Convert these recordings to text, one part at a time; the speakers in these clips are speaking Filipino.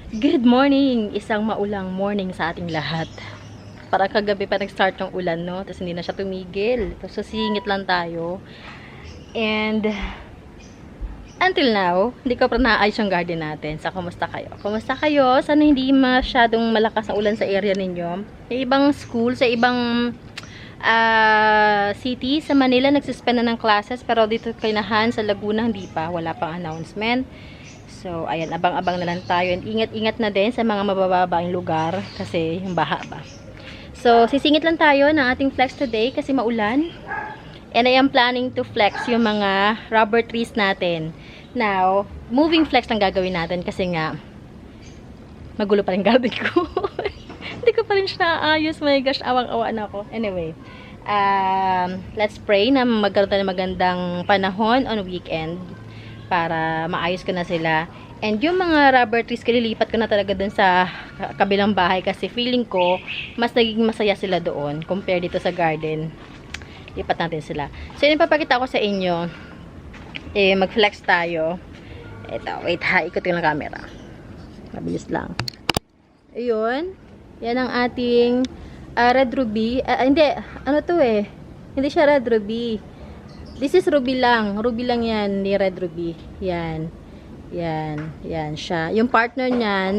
Good morning! Isang maulang morning sa ating lahat. Para kagabi pa nag-start ng ulan, no? Tapos hindi na siya tumigil. Tapos sisingit lang tayo. And until now, hindi ko pa naayos yung garden natin. Sa kumusta kayo? Kumusta kayo? Sana hindi masyadong malakas ang ulan sa area ninyo. Sa ibang school, sa ibang city, sa Manila, nagsuspend na ng classes. Pero dito kay Nahan, sa Laguna, hindi pa. Wala pang announcement. So, ayan, abang-abang na lang tayo. And ingat-ingat na din sa mga mabababaing lugar kasi yung baha ba. So, sisingit lang tayo ng ating flex today kasi maulan. And I am planning to flex yung mga rubber trees natin. Now, moving flex lang gagawin natin kasi nga magulo pa rin garden ko. Hindi ko pa rin siya naayos. My gosh, awang-awa na ako. Anyway, let's pray na magkaroon tayo ng magandang panahon on weekend para maayos ko na sila. And yung mga rubber trees, kililipat ko na talaga dun sa kabilang bahay kasi feeling ko, mas naging masaya sila doon compare dito sa garden. Lipat natin sila. So, yun papakita ko sa inyo. Mag-flex tayo. Ito, wait ha, ikutin lang camera. Mabilis lang. Ayun. Yan ang ating red ruby. Hindi, ano to hindi siya red ruby. This is ruby lang. Ruby lang yan, ni red ruby. Yan. Yan. Yan siya. Yung partner niya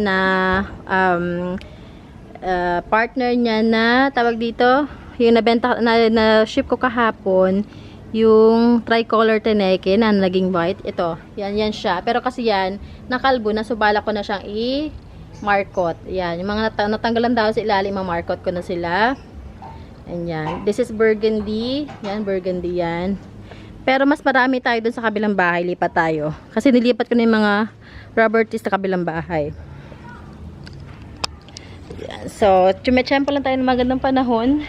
na tawag dito, yung nabenta na ship ko kahapon, yung tricolor teneke na naging white. Ito. Yan siya. Pero kasi yan, nakalbo na, subala ko na siyang i-markot. Yan. Yung mga natanggalan daw sa ilalim, markot ko na sila. Ayan. This is burgundy. Yan, burgundy yan. Pero mas marami tayo dun sa kabilang bahay. Lipat tayo. Kasi nilipat ko na yung mga rubber trees sa kabilang bahay. Yan. So, tsumetsyempo lang tayo ng magandang panahon.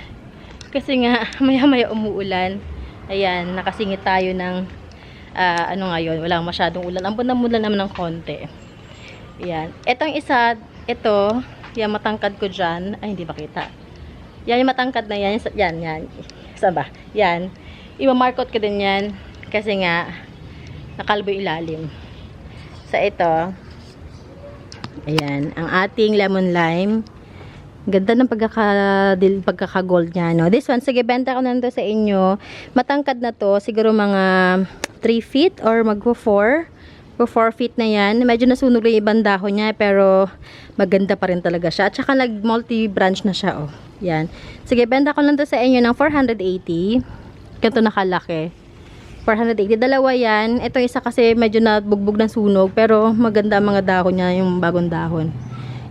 Kasi nga, maya-maya umuulan. Ayan, nakasingit tayo ng ano ngayon, walang masyadong ulan. Ambon na mula naman ng konti. Ayan. Etong isa, ito, yung matangkad ko dyan. Ay, hindi makita. Yan yung matangkad na yan. Yan. Saan ba? Yan. I-markot ko din yan. Kasi nga, nakalbo ilalim. Sa ito, ayan, ang ating lemon lime. Ganda ng pagkaka-gold niya, no? This one, sige, benta ko nando sa inyo. Matangkad na to, siguro mga 3 feet or magpo 4 feet na yan. Medyo nasunog yung ibang dahon niya, pero maganda pa rin talaga siya. At saka nag-multi-branch na siya, oh. Yan. Sige, benta ko nando sa inyo ng 480. Ganito nakalaki. 480. Dalawa yan. Ito isa kasi medyo nabugbog ng sunog, pero maganda mga dahon niya, yung bagong dahon.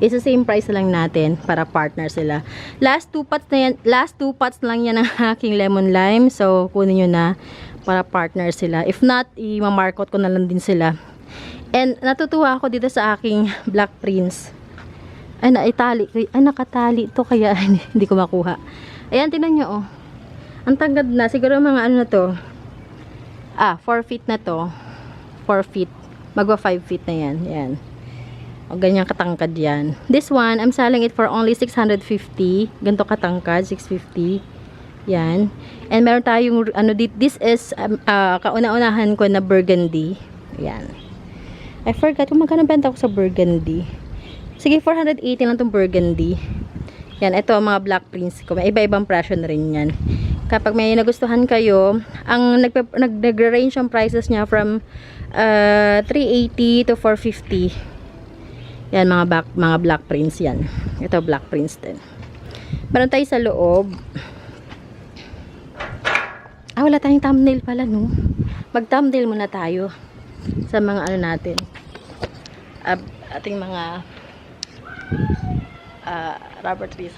It's the same price lang natin para partner sila. Last 2 pots na yan, last 2 pots lang yan ng aking lemon lime. So, kunin nyo na para partner sila. If not, i-markot ko na lang din sila. And natutuwa ako dito sa aking Black Prince. Ay, nakatali ito kaya hindi ko makuha. Ayan, tingnan nyo, oh. Ang tagad na, siguro mga ano na to. 4 feet na to. 4 feet. Magwa 5 feet na yan. Yan. O, ganyan katangkad yan. This one, I'm selling it for only 650. Ganito katangkad, 650. Yan. And meron tayong, ano, this is, kauna-unahan ko na burgundy. Yan. I forgot kung magkano benta ko sa burgundy. Sige, 480 lang itong burgundy. Yan, ito ang mga Black Prince ko. May iba-ibang presyo na rin yan. Kapag may nagustuhan kayo, ang nag-range ang prices niya from 380 to 450. Yan, mga Black Prince yan. Ito, Black Prince din. Meron tayo sa loob. Wala tayong thumbnail pala, no? Mag-thumbnail muna tayo sa mga ano natin. Ating mga rubber trees.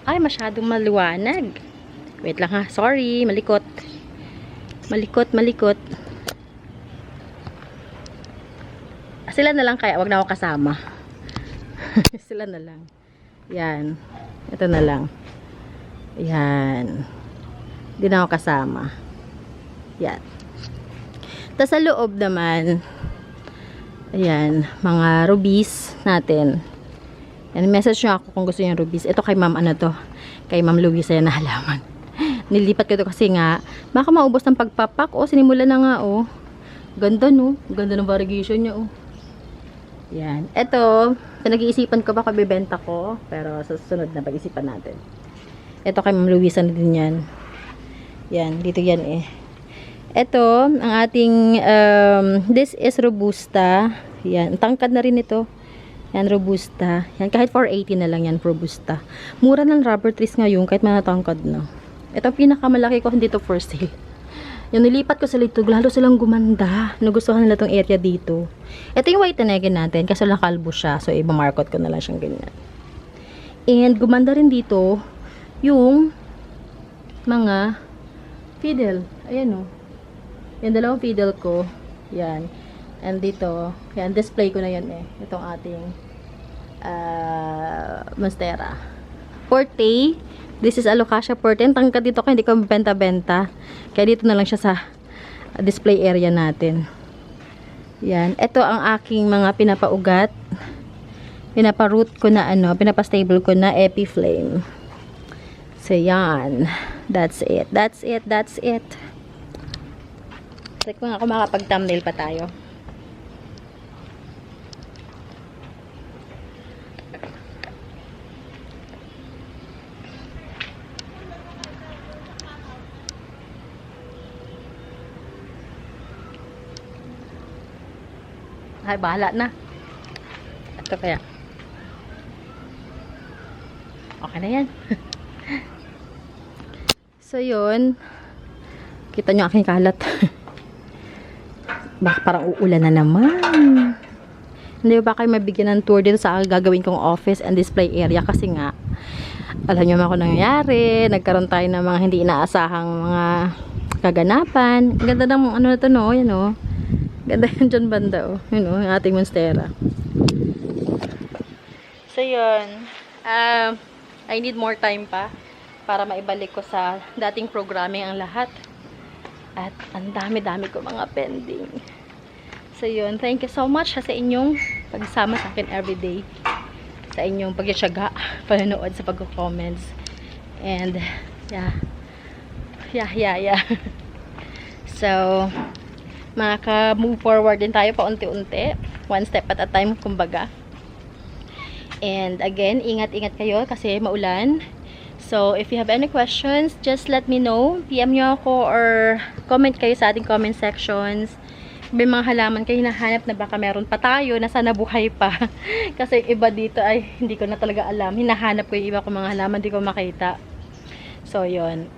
Ay, masyadong maliwanag. Wait lang ha. Sorry, malikot. Malikot. Sila na lang kaya, wag na ako kasama. Sila na lang. Yan. Ito na lang. Yan. Hindi na ako kasama. Yan. Tapos sa loob naman, ayan, mga rubies natin. Yan, message nyo ako kung gusto nyo rubies. Ito kay ma'am, ano to? Kay ma'am Luisa yan na halaman. Nilipat ko ito kasi nga, baka maubos ng pagpapak. Sinimula na nga, Ganda, no? Ganda ng variegation niya, Yan. Ito, pinag-iisipan ko baka bibenta ko. Pero sa susunod na pag-isipan natin. Ito kay Ma'am Luisa na din yan. Yan, dito yan eh. Ito, ang ating, this is Robusta. Yan, tangkad na rin ito. Yan, Robusta. Yan, kahit 480 na lang yan, Robusta. Mura ng rubber trees ngayon, kahit manatangkad na. Ito, pinakamalaki ko, hindi to for sale. Yung nilipat ko sa litog, lalo silang gumanda. Nagustuhan nila tong area dito. Ito yung white Tanegin natin, kasi lang kalbo siya. So, iba-market ko na lang siyang ganyan. And, gumanda rin dito, yung mga fiddle. Ayan o. Yung dalawang fiddle ko. Yan. And dito, yan, display ko na yan eh. Itong ating monstera. Forte. This is Alocasia forte. Tangkad dito ko, hindi ko benta-benta. Kaya dito na lang siya sa display area natin. Yan. Ito ang aking mga pinapaugat. Pinaparoot ko na pinapastable ko na Epiflame. So, yan. That's it. That's it. That's it. Check ko nga kung makapag-thumbnail pa tayo. Ay, bahala na. Ito kaya. Okay na yan. So, yun. Kita nyo aking kalat. Baka parang uulan na naman. Hindi ba kayo mabigyan ng tour dito sa gagawin kong office and display area? Kasi nga, alam nyo naman kung nangyayari. Nagkaroon tayo ng mga hindi inaasahang mga kaganapan. Ang ganda ng ano na to, no? Yan, no? Ganda yan dyan banda, oh. Yun, oh, yung ating monstera. So, yun. I need more time pa para maibalik ko sa dating programming ang lahat. At ang dami-dami ko mga pending. So, yun. Thank you so much sa inyong pagsama sa akin everyday. Sa inyong pagtsyaga, panonood sa pag-comments. And, yeah. Yeah. So, maka-move forward din tayo paunti-unti. One step at a time, kumbaga. And again, ingat-ingat kayo kasi maulan. So, if you have any questions, just let me know. PM nyo ako or comment kayo sa ating comment sections. May mga halaman kayo hinahanap na baka meron pa tayo na sana buhay pa. Kasi iba dito ay hindi ko na talaga alam. Hinahanap ko yung iba kong mga halaman, hindi ko makita. So, yun.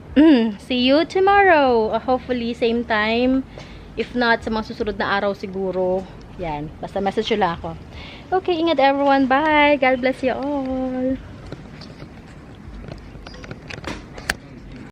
See you tomorrow. Hopefully, same time. If not, sa mga susunod na araw siguro. Yan. Basta message nyo lang ako. Okay, ingat everyone. Bye. God bless you all.